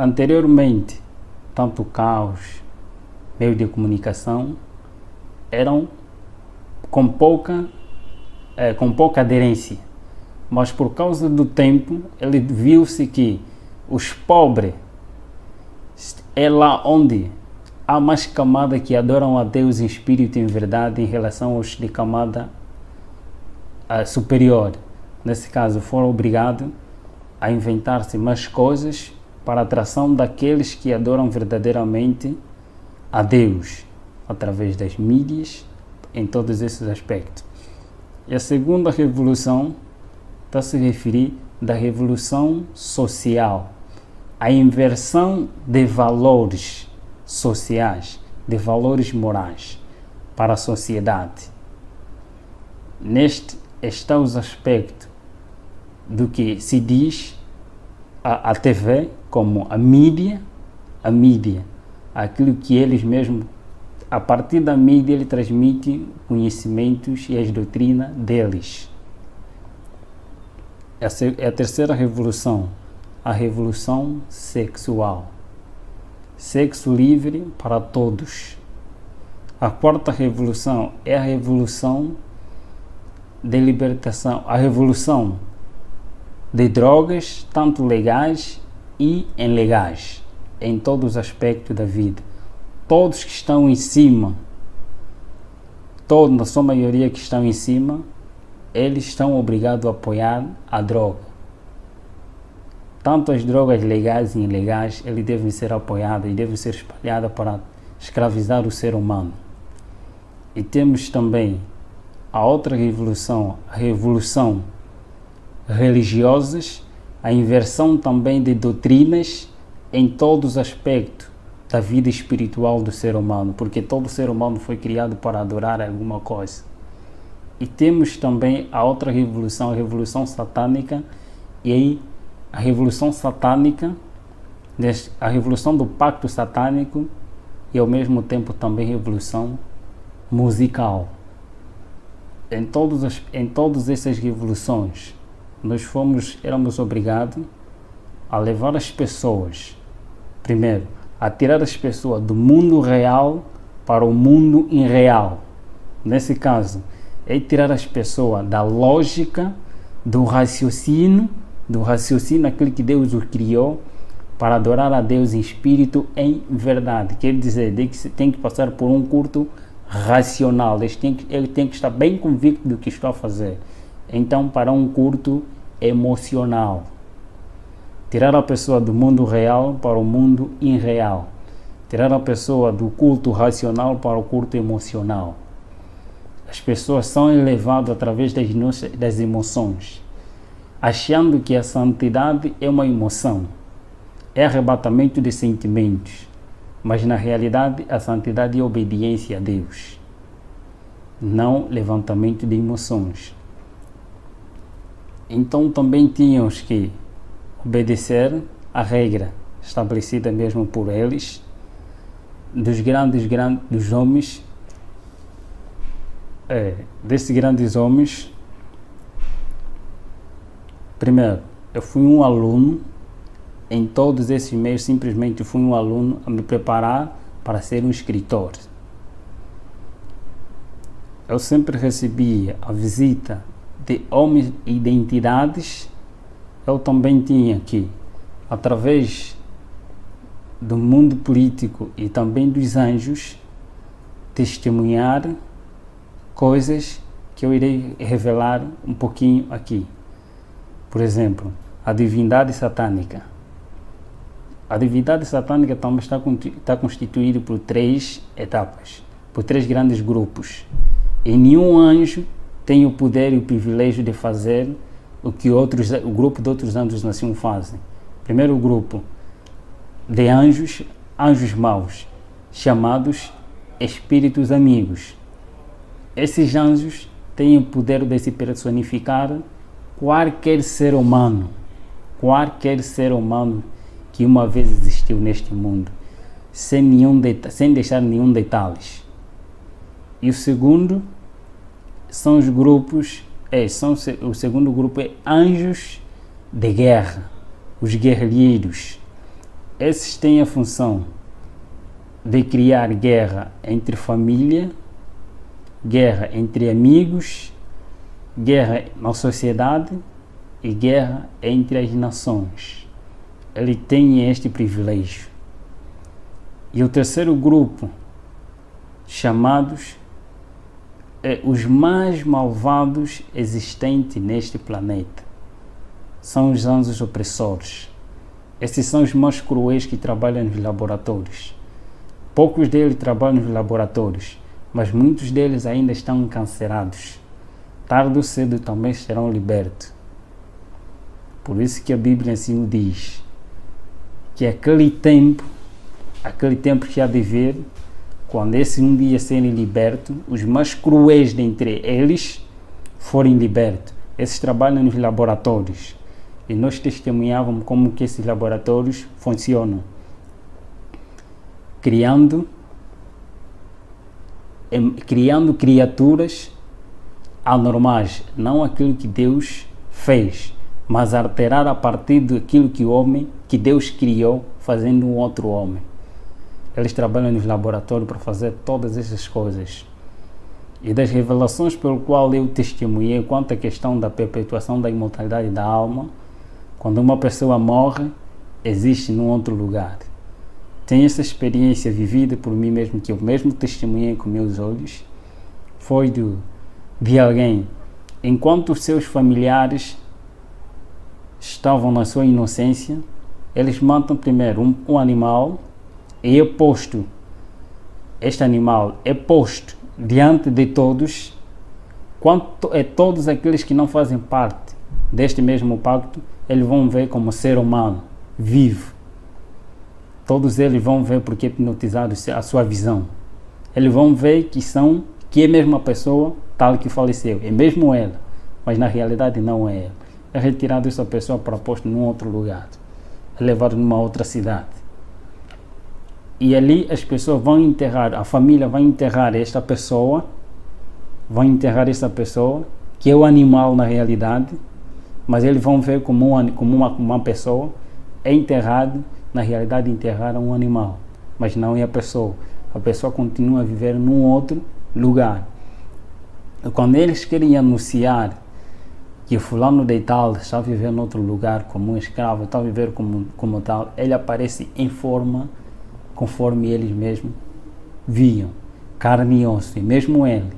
Anteriormente, tanto o caos, meio de comunicação, eram com pouca aderência. Mas por causa do tempo, ele viu-se que os pobres é lá onde há mais camada que adoram a Deus em espírito e em verdade em relação aos de camada superior. Nesse caso, foram obrigados a inventar-se mais coisas para a atração daqueles que adoram verdadeiramente a Deus, através das mídias, em todos esses aspectos. E a segunda revolução está a se referir da revolução social, a inversão de valores sociais, de valores morais para a sociedade. Neste estão os aspectos do que se diz a TV como a mídia, aquilo que eles mesmos, a partir da mídia, ele transmite conhecimentos e as doutrinas deles. Essa é a terceira revolução, a revolução sexual. Sexo livre para todos. A quarta revolução é a revolução de libertação, a revolução de drogas, tanto legais e ilegais, em todos os aspectos da vida. Todos que estão em cima, na sua maioria que estão em cima, eles estão obrigados a apoiar a droga. Tanto as drogas legais e ilegais, eles devem ser apoiadas e devem ser espalhadas para escravizar o ser humano. E temos também a outra revolução, a revolução religiosas, a inversão também de doutrinas em todos os aspectos da vida espiritual do ser humano, porque todo ser humano foi criado para adorar alguma coisa. E temos também a outra revolução, a revolução satânica, e aí a revolução satânica, a revolução do pacto satânico e ao mesmo tempo também revolução musical. Em todas essas revoluções, nós éramos obrigados a levar as pessoas, primeiro, a tirar as pessoas do mundo real para o mundo irreal. Nesse caso, é tirar as pessoas da lógica, do raciocínio, aquele que Deus o criou, para adorar a Deus em espírito, em verdade. Quer dizer, tem que passar por um culto racional, ele tem que estar bem convicto do que está a fazer. Então, para um culto emocional, tirar a pessoa do mundo real para o mundo irreal, tirar a pessoa do culto racional para o culto emocional. As pessoas são elevadas através das emoções, achando que a santidade é uma emoção, é arrebatamento de sentimentos, mas na realidade a santidade é obediência a Deus, não levantamento de emoções. Então também tínhamos que obedecer a regra estabelecida mesmo por eles, dos homens, desses grandes homens. Primeiro, eu fui um aluno em todos esses meios, simplesmente fui um aluno a me preparar para ser um escritor. Eu sempre recebia a visita de homens e de entidades. Eu também tinha que, através do mundo político e também dos anjos, testemunhar coisas que eu irei revelar um pouquinho aqui. Por exemplo, a divindade satânica. A divindade satânica também está constituída por 3 etapas, por 3 grandes grupos. E nenhum anjo tem o poder e o privilégio de fazer o que o grupo de outros anjos nasciam fazem. Primeiro grupo de anjos maus, chamados espíritos amigos. Esses anjos têm o poder de se personificar qualquer ser humano que uma vez existiu neste mundo, sem deixar nenhum detalhe. E o segundo são os grupos, o segundo grupo é anjos de guerra, os guerrilheiros. Esses têm a função de criar guerra entre família, guerra entre amigos, guerra na sociedade e guerra entre as nações. Ele tem este privilégio. E o terceiro grupo, chamados os mais malvados existentes neste planeta, são os anjos opressores. Esses são os mais cruéis que trabalham nos laboratórios. Poucos deles trabalham nos laboratórios, mas muitos deles ainda estão encarcerados. Tarde ou cedo também serão libertos. Por isso que a Bíblia assim o diz, que aquele tempo que há de vir, quando esse um dia serem libertos, os mais cruéis dentre eles forem libertos. Esses trabalham nos laboratórios. E nós testemunhávamos como que esses laboratórios funcionam. Criando criaturas anormais, não aquilo que Deus fez, mas alterar a partir daquilo que Deus criou, fazendo um outro homem. Eles trabalham nos laboratórios para fazer todas essas coisas. E das revelações pelo qual eu testemunhei quanto à questão da perpetuação da imortalidade da alma, quando uma pessoa morre, existe num outro lugar. Tenho essa experiência vivida por mim mesmo, que eu mesmo testemunhei com meus olhos, foi de alguém, enquanto os seus familiares estavam na sua inocência, eles matam primeiro um animal e este animal é posto diante de todos, todos aqueles que não fazem parte deste mesmo pacto, eles vão ver como ser humano, vivo. Todos eles vão ver porque é hipnotizado a sua visão. Eles vão ver que é mesmo a pessoa tal que faleceu, é mesmo ela, mas na realidade não é ela. É retirado essa pessoa para posto num outro lugar, é levado numa outra cidade. E ali as pessoas vão enterrar, a família vai enterrar esta pessoa, que é o animal na realidade, mas eles vão ver como uma pessoa é enterrado, na realidade enterraram um animal, mas não é a pessoa. A pessoa continua a viver num outro lugar. E quando eles querem anunciar que fulano de tal está a viver em outro lugar como um escravo, está a viver como tal, ele aparece em forma conforme eles mesmos viam, carne e osso, e mesmo ele.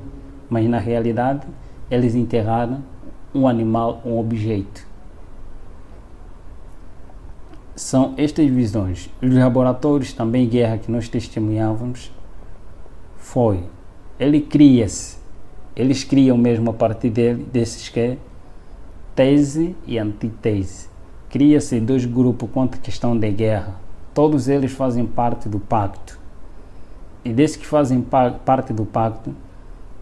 Mas na realidade, eles enterraram um animal, um objeto. São estas visões. Os laboratórios também, guerra que nós testemunhávamos, eles criam mesmo a partir desses que é tese e antítese. Cria-se dois grupos quanto à questão da guerra. Todos eles fazem parte do pacto. E desses que fazem parte do pacto,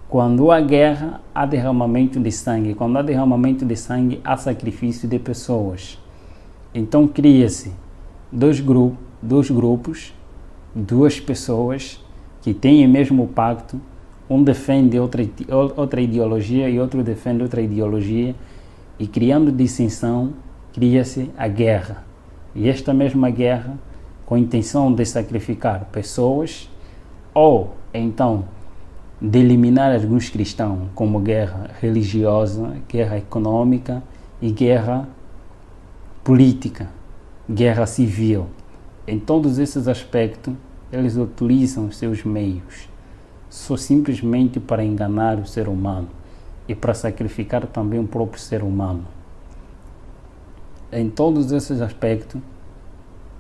quando há guerra, há derramamento de sangue. Quando há derramamento de sangue, há sacrifício de pessoas. Então cria-se dois grupos, duas pessoas que têm o mesmo pacto. Um defende outra ideologia e outro defende outra ideologia. E criando dissensão, cria-se a guerra. E esta mesma guerra, com a intenção de sacrificar pessoas, ou então de eliminar alguns cristãos, como guerra religiosa, guerra econômica e guerra política, guerra civil. Em todos esses aspectos, eles utilizam os seus meios, só simplesmente para enganar o ser humano e para sacrificar também o próprio ser humano. Em todos esses aspectos,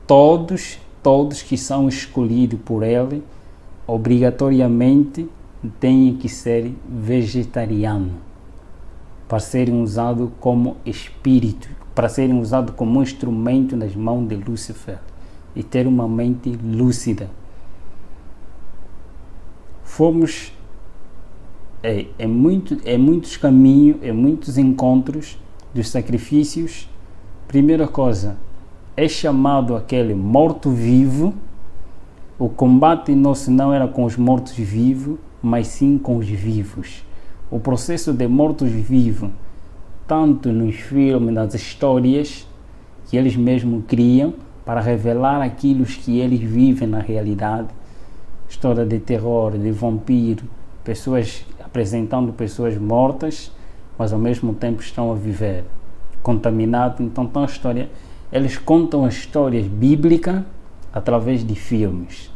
todos que são escolhidos por ele, obrigatoriamente têm que ser vegetarianos, para serem usados como espírito, para serem usados como um instrumento nas mãos de Lúcifer e ter uma mente lúcida. Fomos muitos caminhos, muitos encontros dos sacrifícios. Primeira coisa, é chamado aquele morto-vivo. O combate nosso não era com os mortos-vivos, mas sim com os vivos. O processo de mortos-vivos, tanto nos filmes, nas histórias que eles mesmos criam, para revelar aquilo que eles vivem na realidade. História de terror, de vampiro, pessoas apresentando pessoas mortas, mas ao mesmo tempo estão a viver, contaminado. Então, eles contam as histórias bíblicas através de filmes.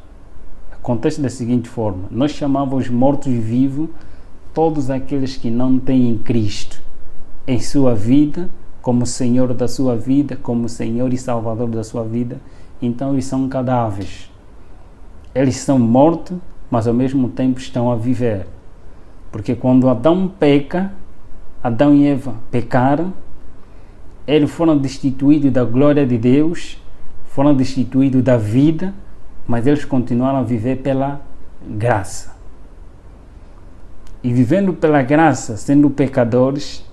Acontece da seguinte forma: nós chamamos mortos-vivos todos aqueles que não têm Cristo em sua vida, como Senhor da sua vida, como Senhor e Salvador da sua vida. Então eles são cadáveres. Eles são mortos, mas ao mesmo tempo estão a viver. Porque quando Adão peca, Adão e Eva pecaram, eles foram destituídos da glória de Deus, foram destituídos da vida, mas eles continuaram a viver pela graça. E vivendo pela graça, sendo pecadores,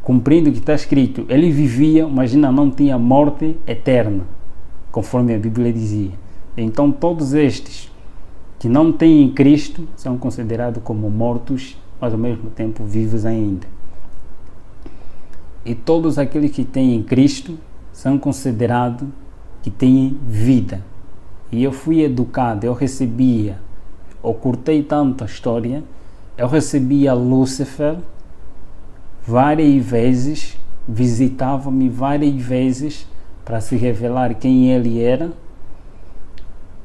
cumprindo o que está escrito, ele vivia, mas ainda não tinha morte eterna, conforme a Bíblia dizia. Então todos estes que não têm Cristo são considerados como mortos, mas ao mesmo tempo vivos ainda. E todos aqueles que têm Cristo são considerados que têm vida. E eu fui educado, eu recebia, ocultei tanto a história, eu recebia Lúcifer várias vezes, visitava-me várias vezes para se revelar quem ele era.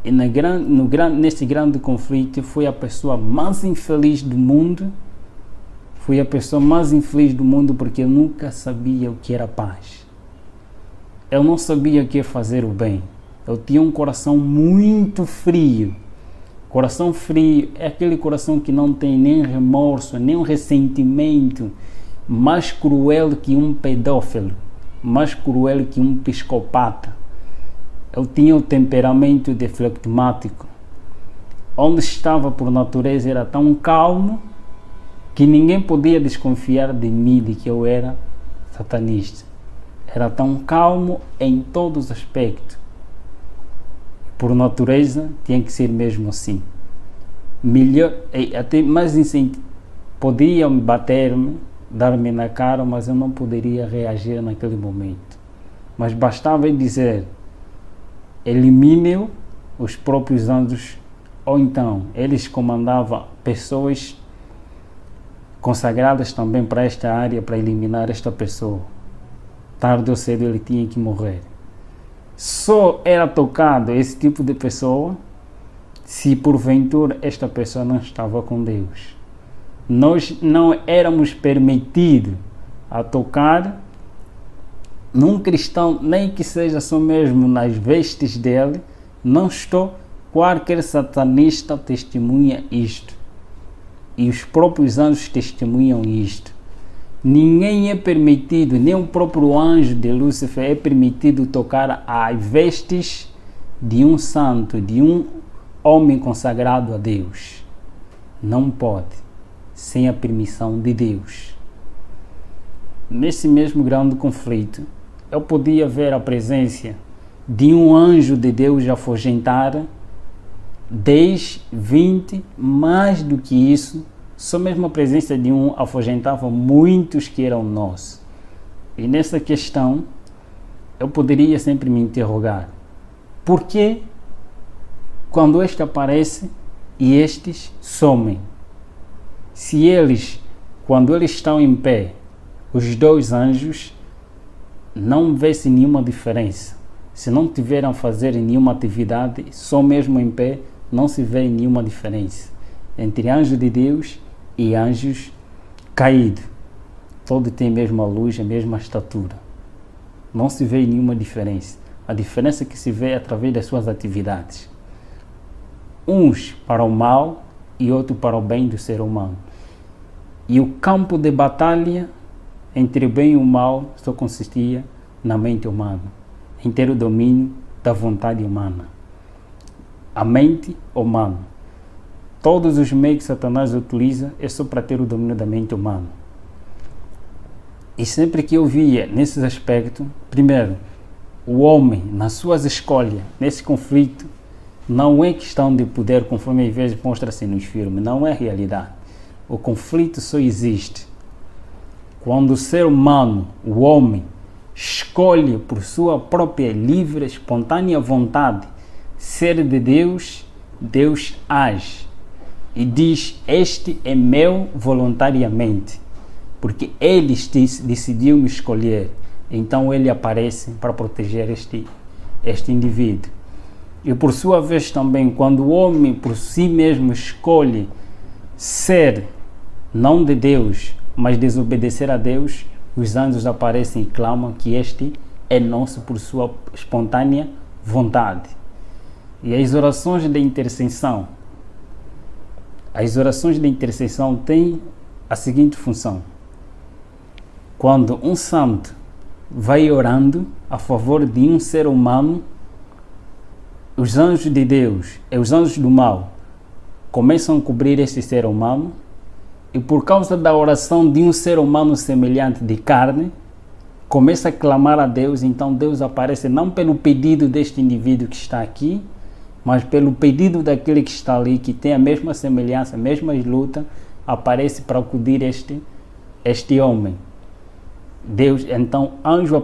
E nesse grande conflito, fui a pessoa mais infeliz do mundo. Fui a pessoa mais infeliz do mundo porque eu nunca sabia o que era paz. Eu não sabia o que é fazer o bem. Eu tinha um coração muito frio. Coração frio é aquele coração que não tem nem remorso, nem um ressentimento, mais cruel que um pedófilo, mais cruel que um psicopata. Eu tinha o temperamento de flegmático. Onde estava por natureza era tão calmo que ninguém podia desconfiar de mim, de que eu era satanista. Era tão calmo em todos os aspectos. Por natureza, tinha que ser mesmo assim. Melhor, até mais podiam bater-me, dar-me na cara, mas eu não poderia reagir naquele momento. Mas bastava dizer: elimine os próprios anjos, ou então eles comandavam pessoas consagradas também para esta área, para eliminar esta pessoa. Tarde ou cedo ele tinha que morrer. Só era tocado esse tipo de pessoa se porventura esta pessoa não estava com Deus. Nós não éramos permitidos a tocar num cristão, nem que seja só mesmo nas vestes dele. Não estou, qualquer satanista testemunha isto. E os próprios anjos testemunham isto. Ninguém é permitido, nem o próprio anjo de Lúcifer é permitido tocar as vestes de um santo, de um homem consagrado a Deus. Não pode, sem a permissão de Deus. Nesse mesmo grande conflito, eu podia ver a presença de um anjo de Deus afugentar 10, 20, mais do que isso. Só mesmo a presença de um afugentava muitos que eram nós. E nessa questão, eu poderia sempre me interrogar: por que quando este aparece e estes somem? Se eles, quando eles estão em pé, os dois anjos, não vê-se nenhuma diferença. Se não tiveram a fazer nenhuma atividade, só mesmo em pé, não se vê nenhuma diferença entre anjo de Deus e anjos caídos. Todos têm a mesma luz, a mesma estatura. Não se vê nenhuma diferença. A diferença que se vê é através das suas atividades. Uns para o mal e outros para o bem do ser humano. E o campo de batalha entre o bem e o mal só consistia na mente humana, em ter o domínio da vontade humana. A mente humana. Todos os meios que Satanás utiliza é só para ter o domínio da mente humana. E sempre que eu via nesses aspectos, primeiro, o homem, nas suas escolhas, nesse conflito, não é questão de poder, conforme às vezes mostra-se nos filmes, não é realidade. O conflito só existe quando o ser humano, o homem, escolhe por sua própria livre, espontânea vontade ser de Deus, Deus age e diz: este é meu voluntariamente, porque ele decidiu me escolher. Então ele aparece para proteger este indivíduo. E por sua vez também, quando o homem por si mesmo escolhe ser não de Deus, mas desobedecer a Deus, os anjos aparecem e clamam que este é nosso por sua espontânea vontade. E as orações de intercessão têm a seguinte função: quando um santo vai orando a favor de um ser humano, os anjos de Deus e os anjos do mal começam a cobrir esse ser humano, e por causa da oração de um ser humano semelhante de carne, começa a clamar a Deus. Então Deus aparece não pelo pedido deste indivíduo que está aqui, mas pelo pedido daquele que está ali, que tem a mesma semelhança, a mesma luta, aparece para acudir este homem. Deus, então, anjo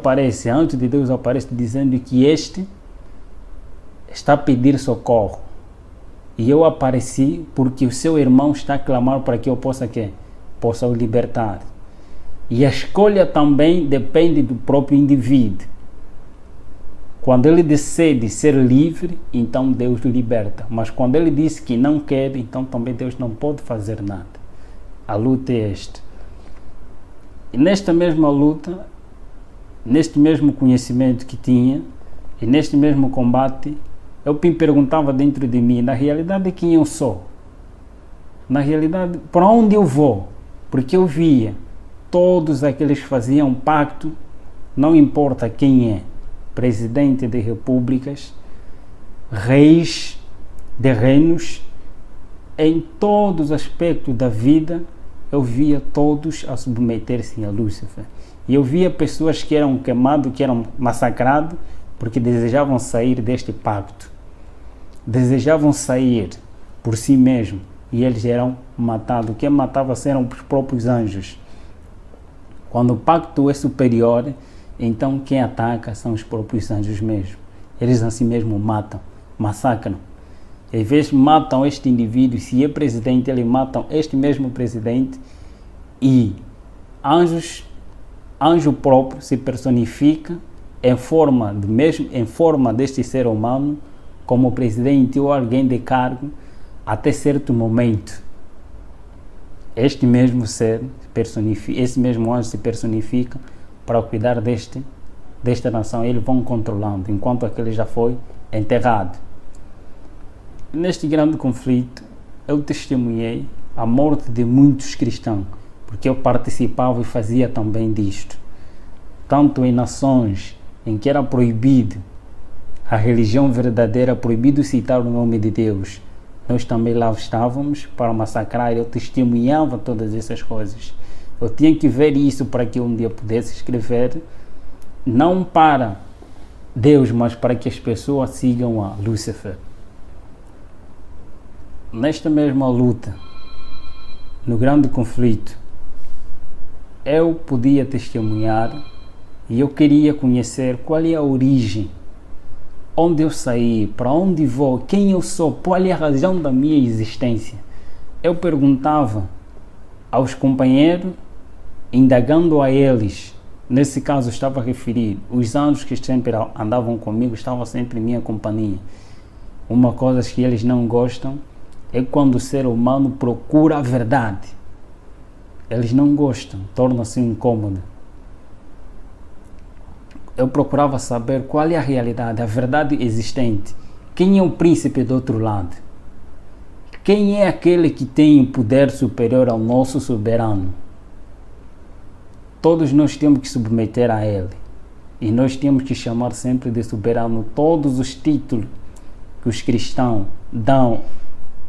de Deus aparece dizendo que este está a pedir socorro. E eu apareci porque o seu irmão está a clamar para que eu possa o libertar. E a escolha também depende do próprio indivíduo. Quando ele decide ser livre, então Deus o liberta. Mas quando ele diz que não quer, então também Deus não pode fazer nada. A luta é esta. E nesta mesma luta, neste mesmo conhecimento que tinha, e neste mesmo combate, eu me perguntava dentro de mim, na realidade, quem eu sou? Na realidade, para onde eu vou? Porque eu via todos aqueles que faziam pacto, não importa quem é, presidente de repúblicas, reis de reinos, em todos os aspectos da vida, eu via todos a submeter-se a Lúcifer. E eu via pessoas que eram queimadas, que eram massacradas, porque desejavam sair deste pacto. Desejavam sair por si mesmos, e eles eram matados. Quem matava eram os próprios anjos. Quando o pacto é superior, então quem ataca são os próprios anjos mesmo. Eles assim mesmo matam, massacram. Às vezes matam este indivíduo, se é presidente, eles matam este mesmo presidente, e anjo próprio se personifica em forma deste ser humano, como presidente ou alguém de cargo, até certo momento. Este mesmo ser esse mesmo anjo se personifica para cuidar desta nação. Eles vão controlando, enquanto aquele já foi enterrado. Neste grande conflito, eu testemunhei a morte de muitos cristãos, porque eu participava e fazia também disto. Tanto em nações em que era proibido a religião verdadeira, proibido citar o nome de Deus, nós também lá estávamos para massacrar. Eu testemunhava todas essas coisas. Eu tinha que ver isso para que um dia pudesse escrever, não para Deus, mas para que as pessoas sigam a Lúcifer. Nesta mesma luta, no grande conflito, eu podia testemunhar e eu queria conhecer qual é a origem, onde eu saí, para onde vou, quem eu sou, qual é a razão da minha existência. Eu perguntava aos companheiros, indagando a eles. Nesse caso estava a referir os anjos que sempre andavam comigo, estavam sempre em minha companhia. Uma coisa que eles não gostam é quando o ser humano procura a verdade. Eles não gostam, torna-se incômodo. Eu procurava saber qual é a realidade, a verdade existente. Quem é o príncipe do outro lado? Quem é aquele que tem o poder superior ao nosso soberano? Todos nós temos que submeter a ele. E nós temos que chamar sempre de soberano todos os títulos que os cristãos dão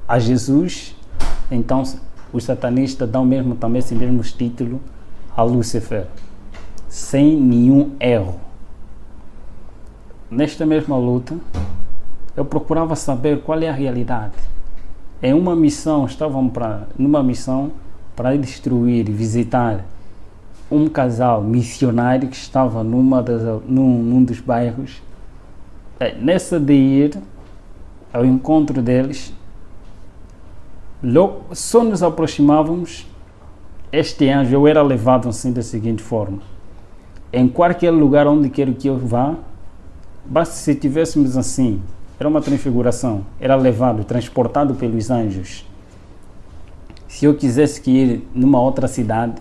a Jesus. Então os satanistas dão mesmo também esse mesmo título a Lúcifer, sem nenhum erro. Nesta mesma luta, eu procurava saber qual é a realidade. Em uma missão, numa missão para destruir, visitar um casal missionário que estava num dos bairros. Nessa de ir ao encontro deles, logo, só nos aproximávamos, este anjo, eu era levado assim da seguinte forma: em qualquer lugar onde quero que eu vá, basta se tivéssemos assim, era uma transfiguração, era levado, transportado pelos anjos. Se eu quisesse que ir numa outra cidade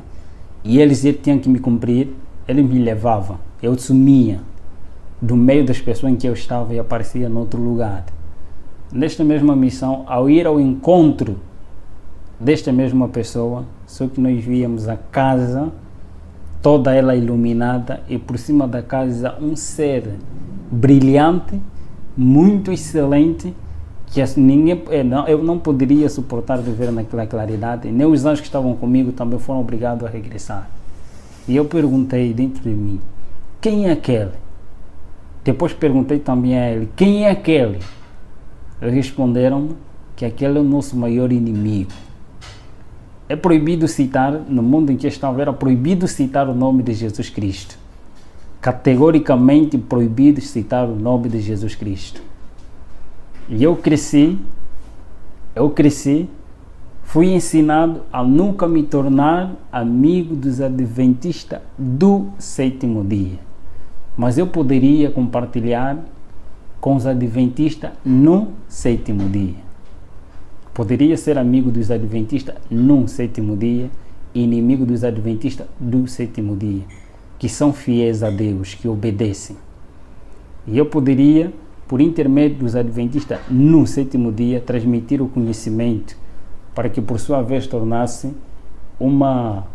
e eles tinham que me cumprir, eles me levavam, eu sumia do meio das pessoas em que eu estava e aparecia em outro lugar. Nesta mesma missão, ao ir ao encontro desta mesma pessoa, só que nós víamos a casa toda ela iluminada e por cima da casa um ser brilhante, muito excelente, que eu não poderia suportar viver naquela claridade, nem os anjos que estavam comigo também foram obrigados a regressar. E eu perguntei dentro de mim, quem é aquele? Depois perguntei também a ele, quem é aquele? Eles responderam que aquele é o nosso maior inimigo. É proibido citar, no mundo em que eu estava, era proibido citar o nome de Jesus Cristo. Categoricamente proibido citar o nome de Jesus Cristo. E eu cresci, fui ensinado a nunca me tornar amigo dos adventistas do sétimo dia. Mas eu poderia compartilhar com os adventistas no sétimo dia. Poderia ser amigo dos adventistas no sétimo dia e inimigo dos adventistas do sétimo dia, que são fiéis a Deus, que obedecem. E eu poderia, por intermédio dos adventistas no sétimo dia, transmitir o conhecimento para que por sua vez tornasse uma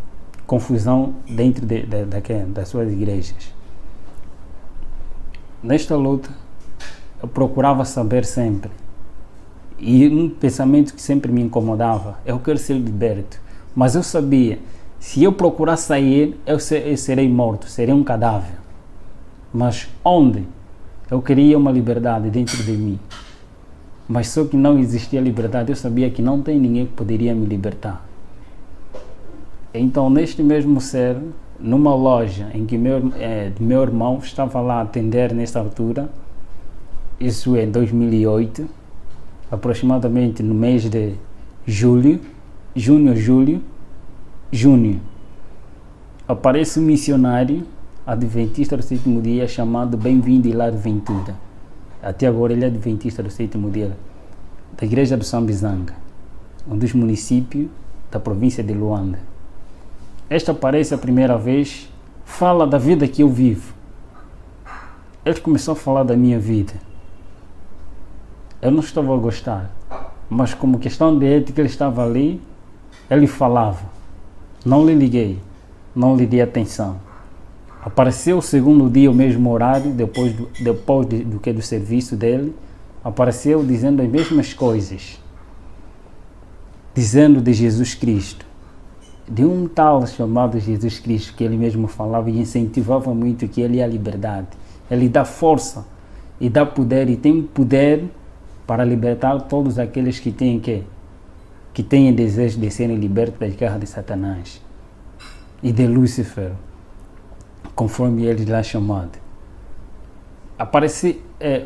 confusão dentro das suas igrejas. Nesta luta, eu procurava saber sempre, e um pensamento que sempre me incomodava: eu quero ser liberto, mas eu sabia, se eu procurar sair, eu serei morto, serei um cadáver. Mas onde? Eu queria uma liberdade dentro de mim, mas só que não existia liberdade. Eu sabia que não tem ninguém que poderia me libertar. Então, neste mesmo ser, numa loja em que meu irmão estava lá a atender nessa altura, isso em 2008, aproximadamente no mês de junho, aparece um missionário adventista do sétimo dia chamado Bem-vindo Hilário Ventura. Até agora ele é adventista do sétimo dia da igreja do Sambizanga, um dos municípios da província de Luanda. Este aparece a primeira vez, fala da vida que eu vivo. Ele começou a falar da minha vida. Eu não estava a gostar, mas como questão de ética ele estava ali, ele falava. Não lhe liguei, não lhe dei atenção. Apareceu o segundo dia, o mesmo horário, depois do serviço dele, apareceu dizendo as mesmas coisas, dizendo de Jesus Cristo, de um tal chamado Jesus Cristo, que ele mesmo falava e incentivava muito, que ele é a liberdade. Ele dá força e dá poder, e tem poder para libertar todos aqueles que têm desejo de serem libertos das garras de Satanás e de Lúcifer, conforme ele lá chamado.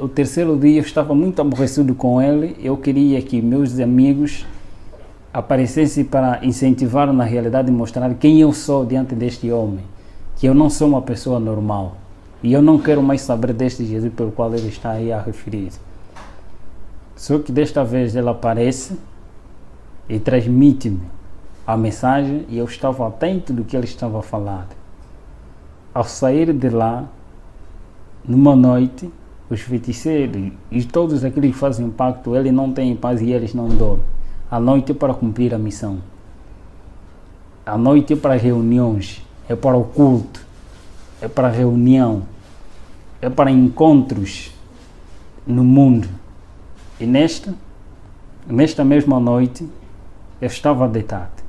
O terceiro dia, eu estava muito aborrecido com ele. Eu queria que meus amigos aparecessem para incentivar, na realidade, mostrar quem eu sou diante deste homem, que eu não sou uma pessoa normal e eu não quero mais saber deste Jesus pelo qual ele está aí a referir. Só que desta vez ele aparece e transmite-me a mensagem, e eu estava atento do que ele estava a falar. Ao sair de lá, numa noite, os feiticeiros e todos aqueles que fazem pacto, eles não têm paz e eles não dormem. A noite é para cumprir a missão. A noite é para reuniões, é para o culto, é para reunião, é para encontros no mundo. E nesta mesma noite, eu estava deitado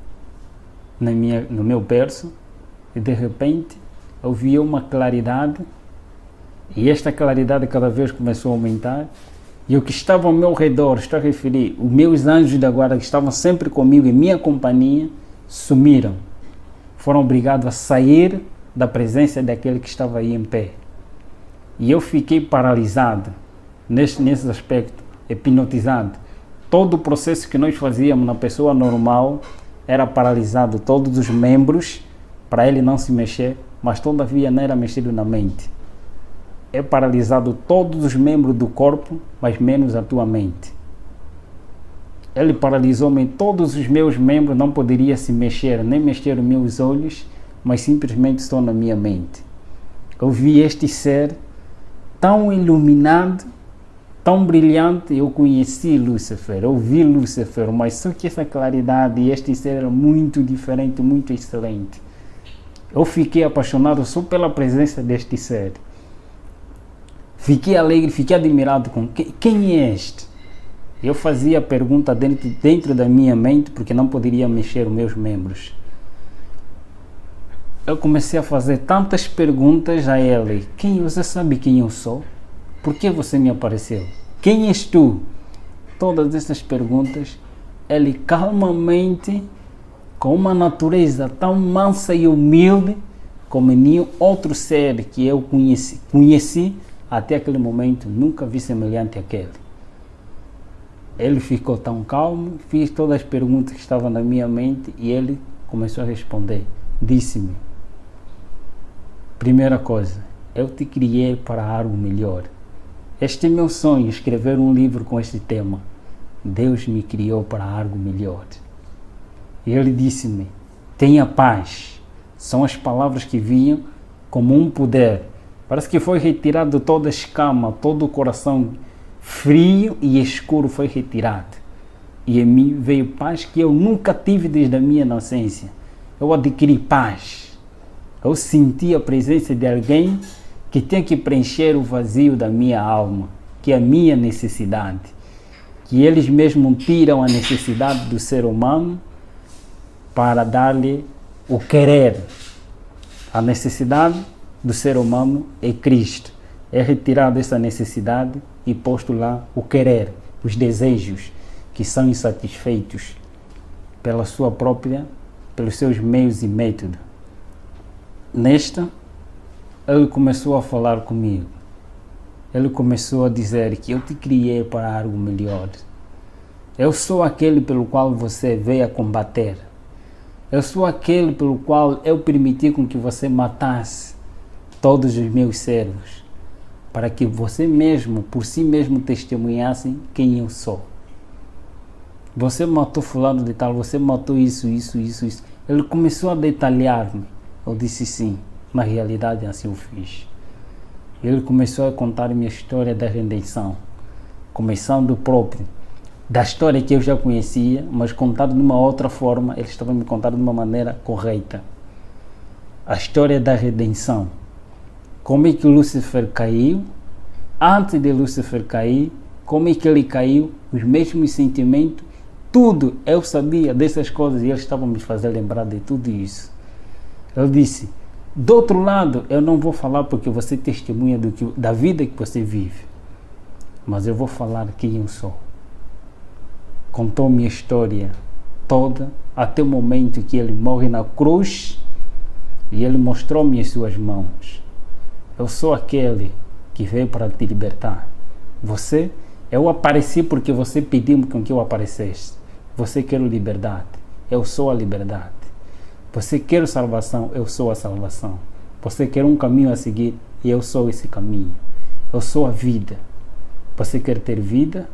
no meu berço e de repente eu via uma claridade, e esta claridade cada vez começou a aumentar, e o que estava ao meu redor, estou a referir, os meus anjos da guarda que estavam sempre comigo em minha companhia, sumiram. foram obrigados a sair da presença daquele que estava aí em pé. E eu fiquei paralisado nesse aspecto, hipnotizado. Todo o processo que nós fazíamos na pessoa normal era paralisado, todos os membros, para ele não se mexer, mas todavia não era mexido na mente. É paralisado todos os membros do corpo, mas menos a tua mente. Ele paralisou-me, todos os meus membros, não poderia se mexer, nem mexer os meus olhos, mas simplesmente estou na minha mente. Eu vi este ser tão iluminado, tão brilhante. Eu conheci Lúcifer, eu vi Lúcifer, mas só que essa claridade e este ser era muito diferente, muito excelente. Eu fiquei apaixonado só pela presença deste ser. Fiquei alegre, fiquei admirado com quem é este? Eu fazia a pergunta dentro da minha mente, porque não poderia mexer os meus membros. Eu comecei a fazer tantas perguntas a ele. Você sabe quem eu sou? Por que você me apareceu? Quem és tu? Todas essas perguntas, ele calmamente, com uma natureza tão mansa e humilde, como nenhum outro ser que eu conheci até aquele momento, nunca vi semelhante àquele. Ele ficou tão calmo, fiz todas as perguntas que estavam na minha mente e ele começou a responder. Disse-me: primeira coisa, eu te criei para algo melhor. Este é meu sonho, escrever um livro com este tema. Deus me criou para algo melhor. E ele disse-me: tenha paz. São as palavras que vinham como um poder. Parece que foi retirado toda a escama, todo o coração frio e escuro foi retirado. E em mim veio paz que eu nunca tive desde a minha inocência. Eu adquiri paz. Eu senti a presença de alguém que tem que preencher o vazio da minha alma, que é a minha necessidade. Que eles mesmos tiram a necessidade do ser humano para dar-lhe o querer. A necessidade do ser humano é Cristo. É retirado essa necessidade e posto lá o querer, os desejos que são insatisfeitos pelos seus meios e métodos. Nesta, ele começou a falar comigo. Ele começou a dizer que eu te criei para algo melhor. Eu sou aquele pelo qual você veio a combater. Eu sou aquele pelo qual eu permiti com que você matasse todos os meus servos, para que você mesmo, por si mesmo, testemunhasse quem eu sou. Você matou fulano de tal, você matou isso. Ele começou a detalhar-me. Eu disse sim, na realidade assim eu fiz. Ele começou a contar minha história da redenção, começando da história que eu já conhecia, mas contado de uma outra forma. Ele estava me contando de uma maneira correta. A história da redenção. Como é que Lúcifer caiu? Antes de Lúcifer cair, como é que ele caiu? Os mesmos sentimentos, tudo. Eu sabia dessas coisas e ele estava me fazendo lembrar de tudo isso. Ele disse: do outro lado, eu não vou falar porque você testemunha da vida que você vive, mas eu vou falar quem eu sou. Contou minha história toda, até o momento que ele morre na cruz e ele mostrou-me as suas mãos. Eu sou aquele que veio para te libertar. Eu apareci porque você pediu com que eu aparecesse. Você quer liberdade, eu sou a liberdade. Você quer salvação, eu sou a salvação. Você quer um caminho a seguir, e eu sou esse caminho. Eu sou a vida. Você quer ter vida?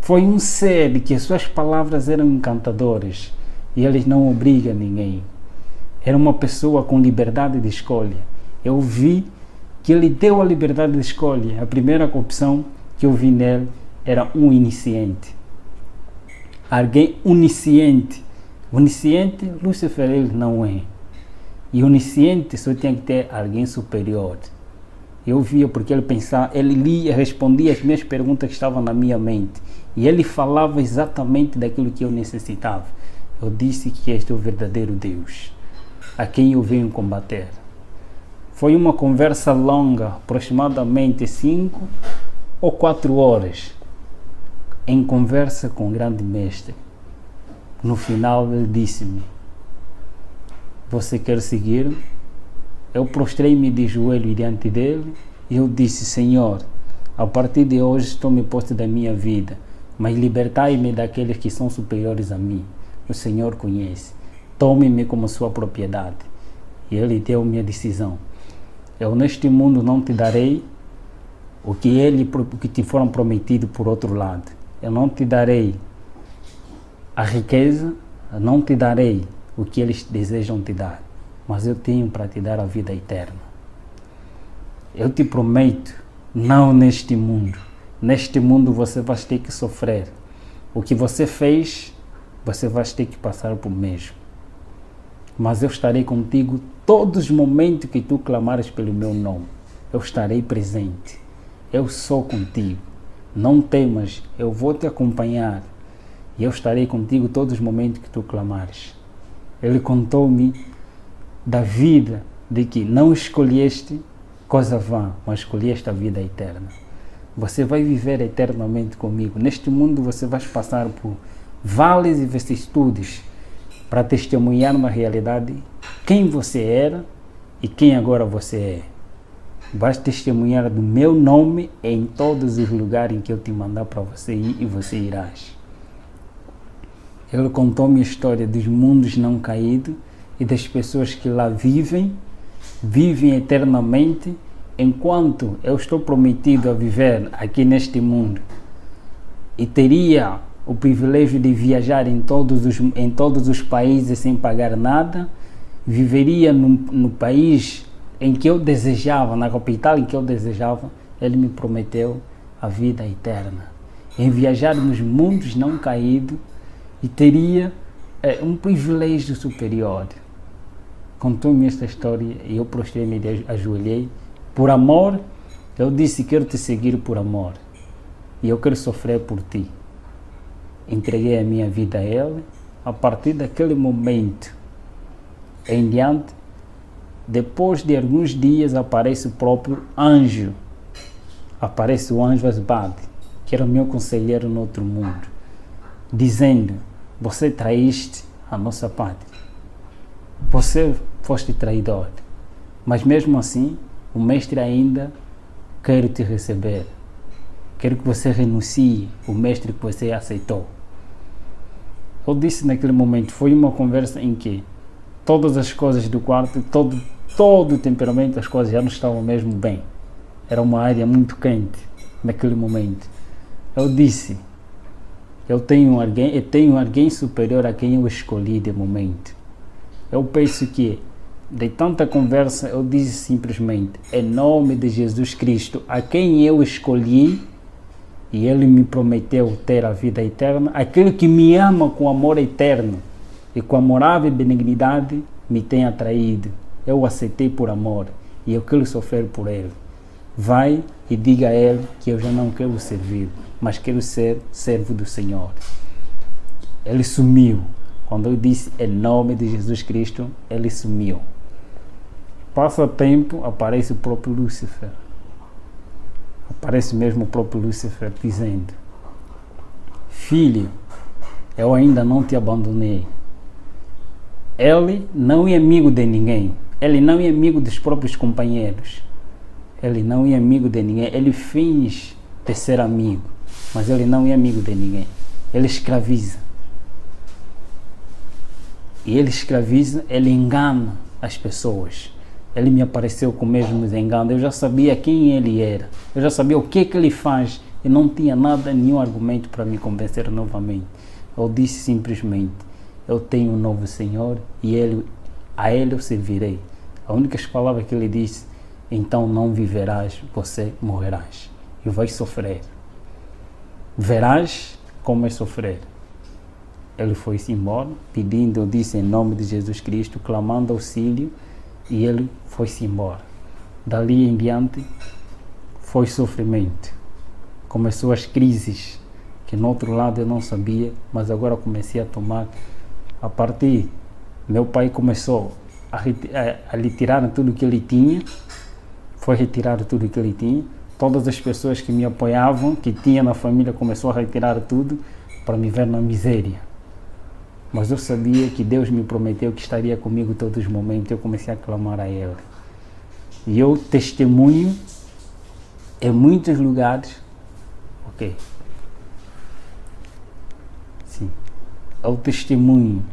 Foi um ser que suas palavras eram encantadoras e eles não obrigam ninguém. Era uma pessoa com liberdade de escolha. Eu vi que ele deu a liberdade de escolha. A primeira opção que eu vi nele era um iniciante. Alguém onisciente. Onisciente, Lúcifer ele não é. E onisciente só tinha que ter alguém superior. Eu via porque ele pensava, ele lia, respondia as minhas perguntas que estavam na minha mente. E ele falava exatamente daquilo que eu necessitava. Eu disse que este é o verdadeiro Deus, a quem eu venho combater. Foi uma conversa longa, aproximadamente 5 ou 4 horas, em conversa com o grande mestre. No final ele disse-me: você quer seguir? Eu prostrei-me de joelho diante dele e eu disse: Senhor, a partir de hoje estou me posto da minha vida, mas libertai-me daqueles que são superiores a mim. O Senhor conhece. Tome-me como sua propriedade. E ele deu-me a decisão. Eu neste mundo não te darei o que te foram prometido por outro lado. Eu não te darei a riqueza, eu não te darei o que eles desejam te dar, mas eu tenho para te dar a vida eterna. Eu te prometo, não neste mundo. Neste mundo você vai ter que sofrer. O que você fez, você vai ter que passar por mesmo. Mas eu estarei contigo todos os momentos que tu clamares pelo meu nome. Eu estarei presente. Eu sou contigo. Não temas, eu vou te acompanhar. E eu estarei contigo todos os momentos que tu clamares. Ele contou-me da vida, de que não escolheste coisa vã, mas escolheste a vida eterna. Você vai viver eternamente comigo. Neste mundo você vai passar por vales e vicissitudes para testemunhar na realidade quem você era e quem agora você é. Vais testemunhar do meu nome em todos os lugares em que eu te mandar para você ir e você irás. Ele contou-me a história dos mundos não caídos e das pessoas que lá vivem eternamente, enquanto eu estou prometido a viver aqui neste mundo e teria o privilégio de viajar em todos os países sem pagar nada, viveria no país em que eu desejava, na capital em que eu desejava. Ele me prometeu a vida eterna, em viajar nos mundos não caídos, e teria um privilégio superior. Contou-me esta história e eu prostrei-me e ajoelhei. Por amor, eu disse: quero te seguir por amor e eu quero sofrer por ti. Entreguei a minha vida a ele. A partir daquele momento em diante, depois de alguns dias, aparece o próprio anjo. Aparece o anjo Asbad, que era o meu conselheiro no outro mundo, dizendo: você traíste a nossa pátria. Você foste traidor. Mas mesmo assim, o mestre ainda quer te receber. Quero que você renuncie o mestre que você aceitou. Eu disse naquele momento, foi uma conversa em que todas as coisas do quarto, todo o temperamento, as coisas já não estavam mesmo bem. Era uma área muito quente naquele momento. Eu disse: eu tenho alguém superior a quem eu escolhi de momento. Eu penso que, de tanta conversa, eu disse simplesmente: em nome de Jesus Cristo, a quem eu escolhi, e ele me prometeu ter a vida eterna, aquele que me ama com amor eterno e com amorável benignidade me tem atraído. Eu o aceitei por amor e eu quero sofrer por ele. Vai e diga a ele que eu já não quero servir, mas quero ser servo do Senhor. Ele sumiu. Quando eu disse em nome de Jesus Cristo, ele sumiu. Passa tempo, aparece o próprio Lúcifer. Aparece mesmo o próprio Lúcifer dizendo: filho, eu ainda não te abandonei. Ele não é amigo de ninguém. Ele não é amigo dos próprios companheiros. Ele não é amigo de ninguém. Ele finge de ser amigo, mas ele não é amigo de ninguém. Ele escraviza. E ele escraviza, ele engana as pessoas. Ele me apareceu com o mesmo engano. Eu já sabia quem ele era. Eu já sabia o que ele faz. E não tinha nenhum argumento para me convencer novamente. Eu disse simplesmente: eu tenho um novo Senhor e a ele eu servirei. A única palavra que ele disse: então não viverás, você morrerás. E vais sofrer. Verás como é sofrer. Ele foi-se embora, pedindo, eu disse em nome de Jesus Cristo, clamando auxílio, e ele foi-se embora. Dali em diante, foi sofrimento. Começou as crises, que no outro lado eu não sabia, mas agora comecei a tomar. A partir, meu pai começou a retirar tudo que ele tinha, foi retirar tudo que ele tinha. Todas as pessoas que me apoiavam, que tinha na família, começou a retirar tudo para me ver na miséria. Mas eu sabia que Deus me prometeu que estaria comigo todos os momentos. Eu comecei a clamar a Ele. E eu testemunho em muitos lugares. Ok. Sim. Eu testemunho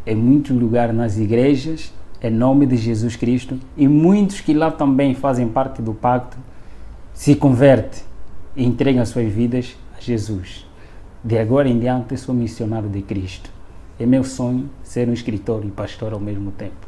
em muitos lugares nas igrejas, em nome de Jesus Cristo, e muitos que lá também fazem parte do pacto se convertem e entregam as suas vidas a Jesus. De agora em diante, eu sou missionário de Cristo. É meu sonho ser um escritor e pastor ao mesmo tempo.